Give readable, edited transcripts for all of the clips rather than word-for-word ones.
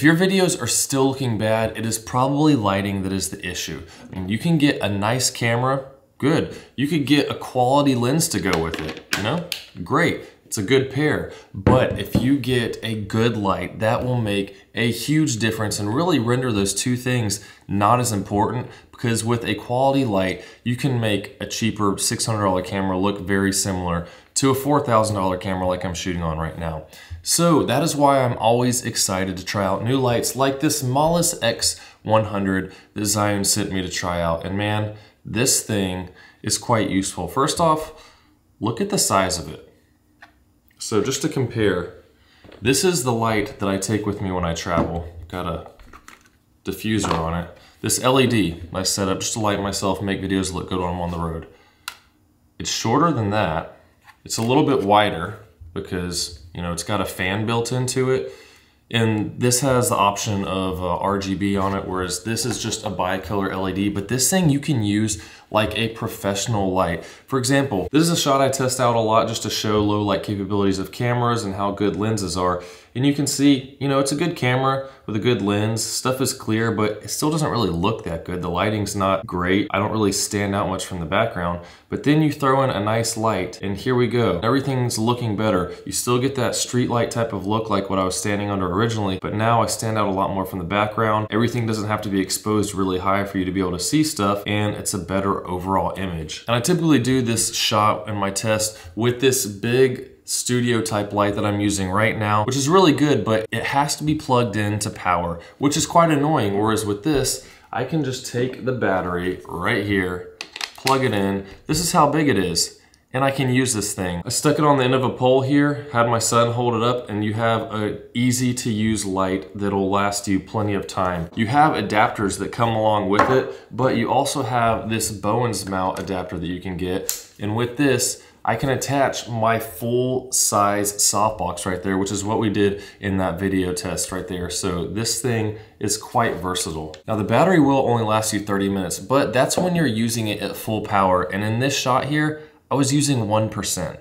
If your videos are still looking bad, it is probably lighting that is the issue. I mean, you can get a nice camera, good. You could get a quality lens to go with it, you know? Great. It's a good pair, but if you get a good light, that will make a huge difference and really render those two things not as important, because with a quality light, you can make a cheaper $600 camera look very similar to a $4,000 camera like I'm shooting on right now. So that is why I'm always excited to try out new lights like this Molus X100 that Zhiyun sent me to try out. And man, this thing is quite useful. First off, look at the size of it. So just to compare, this is the light that I take with me when I travel. Got a diffuser on it. This LED I set up just to light myself, make videos look good when I'm on the road. It's shorter than that. It's a little bit wider because, you know, it's got a fan built into it. And this has the option of RGB on it, whereas this is just a bicolor LED. But this thing you can use like a professional light. For example, this is a shot I test out a lot just to show low light capabilities of cameras and how good lenses are. And you can see, you know, it's a good camera with a good lens. Stuff is clear, but it still doesn't really look that good. The lighting's not great. I don't really stand out much from the background. But then you throw in a nice light, and here we go. Everything's looking better. You still get that street light type of look like what I was standing under originally, but now I stand out a lot more from the background. Everything doesn't have to be exposed really high for you to be able to see stuff, and it's a better overall image. And I typically do this shot in my test with this big studio type light that I'm using right now, which is really good, but it has to be plugged into power, which is quite annoying. Whereas with this, I can just take the battery right here, plug it in. This is how big it is, and I can use this thing. I stuck it on the end of a pole here, had my son hold it up, and you have an easy to use light that'll last you plenty of time. You have adapters that come along with it, but you also have this Bowens mount adapter that you can get. And with this, I can attach my full size softbox right there, which is what we did in that video test right there. So this thing is quite versatile. Now the battery will only last you 30 minutes, but that's when you're using it at full power. And in this shot here, I was using 1%.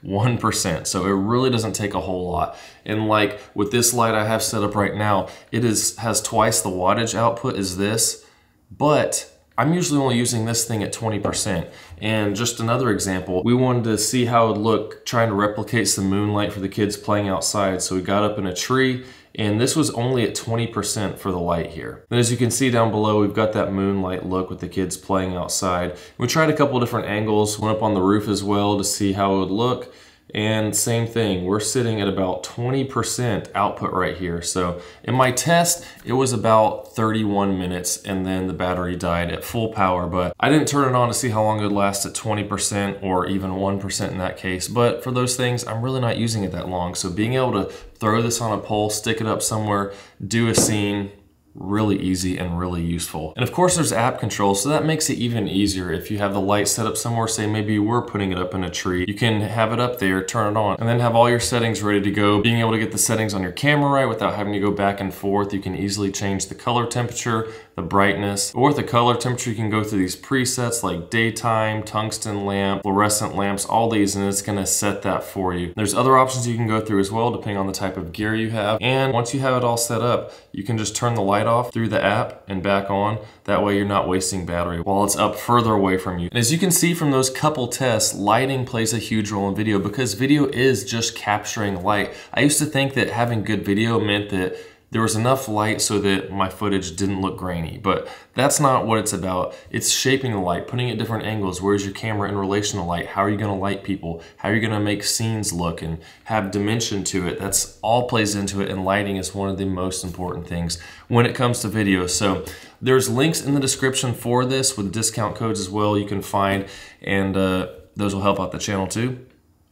1%, so it really doesn't take a whole lot. And like with this light I have set up right now, it has twice the wattage output as this, but I'm usually only using this thing at 20%. And just another example, we wanted to see how it would look trying to replicate some moonlight for the kids playing outside. So we got up in a tree, and this was only at 20% for the light here. And as you can see down below, we've got that moonlight look with the kids playing outside. We tried a couple different angles, went up on the roof as well to see how it would look. And same thing, we're sitting at about 20% output right here. So in my test, it was about 31 minutes and then the battery died at full power, but I didn't turn it on to see how long it would last at 20% or even 1% in that case. But for those things, I'm really not using it that long. So being able to throw this on a pole, stick it up somewhere, do a scene, really easy and really useful. And of course there's app control, so that makes it even easier. If you have the light set up somewhere, say maybe you were putting it up in a tree, you can have it up there, turn it on, and then have all your settings ready to go. Being able to get the settings on your camera right without having to go back and forth, you can easily change the color temperature, the brightness, or with the color temperature you can go through these presets like daytime, tungsten lamp, fluorescent lamps, all these, and it's gonna set that for you. There's other options you can go through as well depending on the type of gear you have, and once you have it all set up, you can just turn the light off through the app and back on. That way you're not wasting battery while it's up further away from you. And as you can see from those couple tests, lighting plays a huge role in video because video is just capturing light. I used to think that having good video meant that there was enough light so that my footage didn't look grainy, but that's not what it's about. It's shaping the light, putting it at different angles. Where's your camera in relation to light? How are you gonna light people? How are you gonna make scenes look and have dimension to it? That's all plays into it, and lighting is one of the most important things when it comes to video. So there's links in the description for this with discount codes as well you can find, and those will help out the channel too.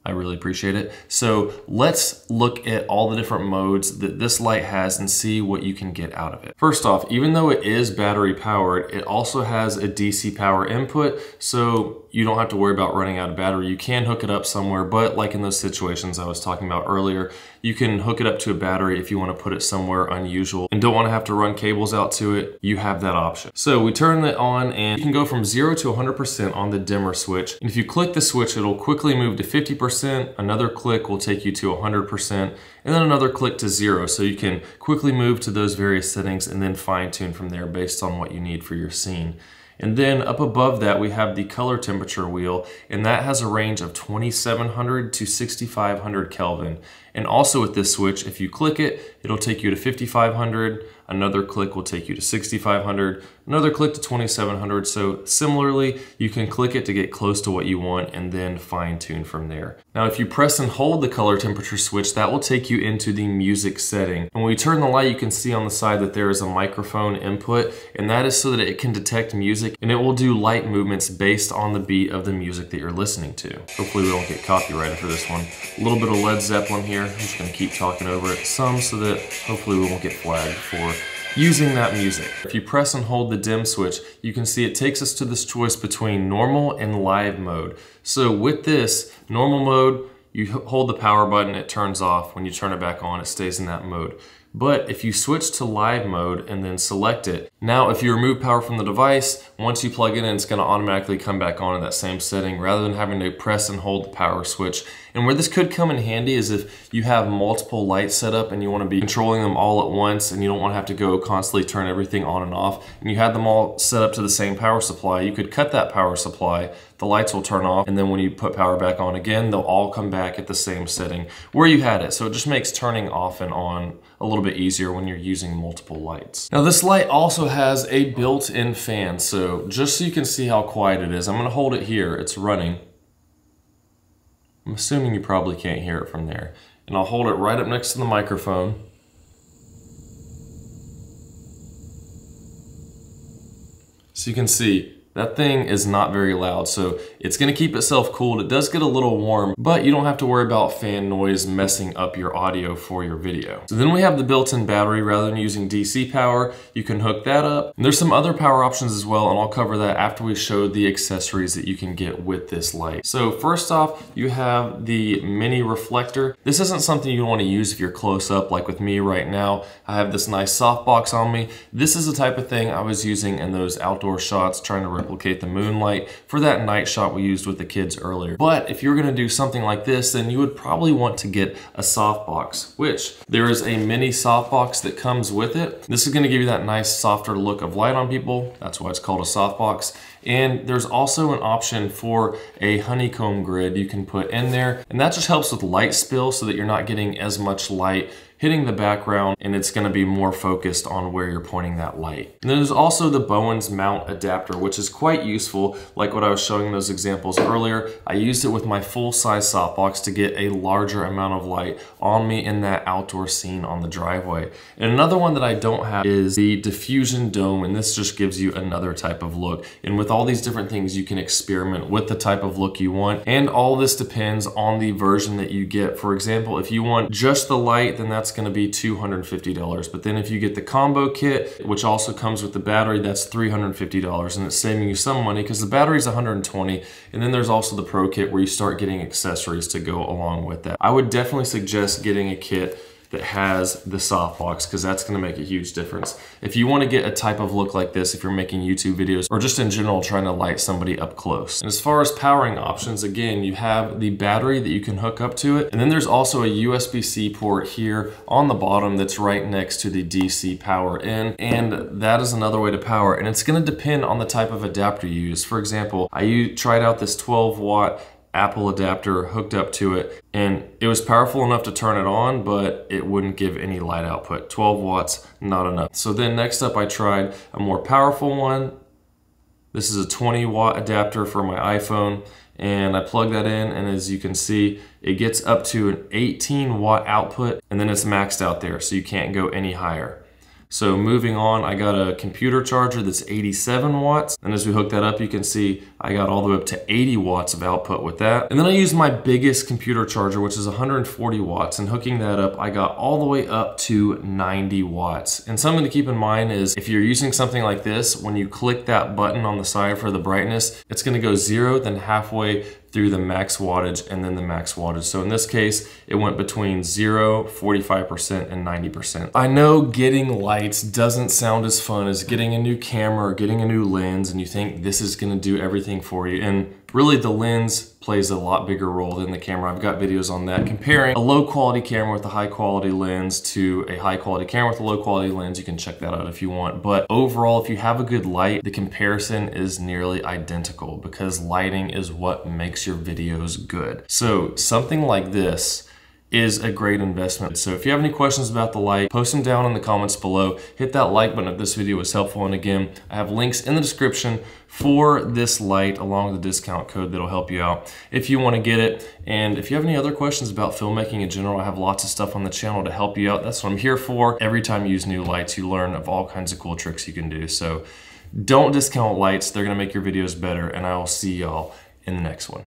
I really appreciate it. So let's look at all the different modes that this light has and see what you can get out of it. First off, even though it is battery powered, it also has a DC power input. So you don't have to worry about running out of battery. You can hook it up somewhere, but like in those situations I was talking about earlier, you can hook it up to a battery if you want to put it somewhere unusual and don't want to have to run cables out to it. You have that option. So we turn it on and you can go from 0 to 100% on the dimmer switch. And if you click the switch, it'll quickly move to 50%. Another click will take you to 100%, and then another click to 0. So you can quickly move to those various settings and then fine tune from there based on what you need for your scene. And then up above that, we have the color temperature wheel, and that has a range of 2700 to 6500 Kelvin. And also with this switch, if you click it, it'll take you to 5500, another click will take you to 6500, another click to 2700. So similarly, you can click it to get close to what you want and then fine tune from there. Now, if you press and hold the color temperature switch, that will take you into the music setting. And when we turn the light, you can see on the side that there is a microphone input, and that is so that it can detect music and it will do light movements based on the beat of the music that you're listening to. Hopefully we don't get copyrighted for this one. A little bit of Led Zeppelin here. I'm just gonna keep talking over it some so that hopefully we won't get flagged for using that music. If you press and hold the dim switch, you can see it takes us to this choice between normal and live mode. So with this, normal mode, you hold the power button, it turns off. When you turn it back on, it stays in that mode. But if you switch to live mode and then select it, now if you remove power from the device, once you plug it in, it's gonna automatically come back on in that same setting rather than having to press and hold the power switch. And where this could come in handy is if you have multiple lights set up and you wanna be controlling them all at once and you don't wanna have to go constantly turn everything on and off, and you had them all set up to the same power supply, you could cut that power supply, the lights will turn off, and then when you put power back on again, they'll all come back at the same setting where you had it. So it just makes turning off and on a little bit easier when you're using multiple lights. Now this light also has a built-in fan, so just so you can see how quiet it is, I'm gonna hold it here, it's running. I'm assuming you probably can't hear it from there. And I'll hold it right up next to the microphone. So you can see, that thing is not very loud, so it's gonna keep itself cooled. It does get a little warm, but you don't have to worry about fan noise messing up your audio for your video. So then we have the built-in battery. Rather than using DC power, you can hook that up. And there's some other power options as well, and I'll cover that after we show the accessories that you can get with this light. So first off, you have the mini reflector. This isn't something you wanna use if you're close up, like with me right now. I have this nice softbox on me. This is the type of thing I was using in those outdoor shots, trying to replicate the moonlight for that night shot we used with the kids earlier. But if you're gonna do something like this, then you would probably want to get a softbox, which there is a mini softbox that comes with it. This is gonna give you that nice softer look of light on people. That's why it's called a softbox. And there's also an option for a honeycomb grid you can put in there, and that just helps with light spill so that you're not getting as much light hitting the background, and it's gonna be more focused on where you're pointing that light. And then there's also the Bowens mount adapter, which is quite useful. Like what I was showing those examples earlier, I used it with my full-size softbox to get a larger amount of light on me in that outdoor scene on the driveway. And another one that I don't have is the diffusion dome, and this just gives you another type of look. And with all these different things, you can experiment with the type of look you want, and all this depends on the version that you get. For example, if you want just the light, then that's gonna be $250. But then if you get the combo kit, which also comes with the battery, that's $350, and it's saving you some money because the battery's $120. And then there's also the pro kit where you start getting accessories to go along with that. I would definitely suggest getting a kit that has the softbox, because that's going to make a huge difference. If you want to get a type of look like this, if you're making YouTube videos or just in general trying to light somebody up close. And as far as powering options, again, you have the battery that you can hook up to it, and then there's also a USB-C port here on the bottom that's right next to the DC power in, and that is another way to power. And it's going to depend on the type of adapter you use. For example, I tried out this 12-watt Apple adapter hooked up to it, and it was powerful enough to turn it on, but it wouldn't give any light output. 12 watts, not enough. So then next up I tried a more powerful one. This is a 20-watt adapter for my iPhone, and I plug that in, and as you can see, it gets up to an 18-watt output, and then it's maxed out there, so you can't go any higher. So moving on, I got a computer charger that's 87 watts. And as we hook that up, you can see I got all the way up to 80 watts of output with that. And then I used my biggest computer charger, which is 140 watts. And hooking that up, I got all the way up to 90 watts. And something to keep in mind is if you're using something like this, when you click that button on the side for the brightness, it's gonna go 0, then halfway through the max wattage and then the max wattage. So in this case, it went between 0, 45%, and 90%. I know getting lights doesn't sound as fun as getting a new camera or getting a new lens, and you think this is gonna do everything for you. And really the lens plays a lot bigger role than the camera. I've got videos on that, comparing a low quality camera with a high quality lens to a high quality camera with a low quality lens. You can check that out if you want. But overall, if you have a good light, the comparison is nearly identical because lighting is what makes your videos good. So something like this is a great investment. So if you have any questions about the light, post them down in the comments below. Hit that like button if this video was helpful. And again, I have links in the description for this light along with the discount code that'll help you out if you want to get it. And if you have any other questions about filmmaking in general, I have lots of stuff on the channel to help you out. That's what I'm here for. Every time you use new lights, you learn of all kinds of cool tricks you can do. So don't discount lights. They're going to make your videos better. And I will see y'all in the next one.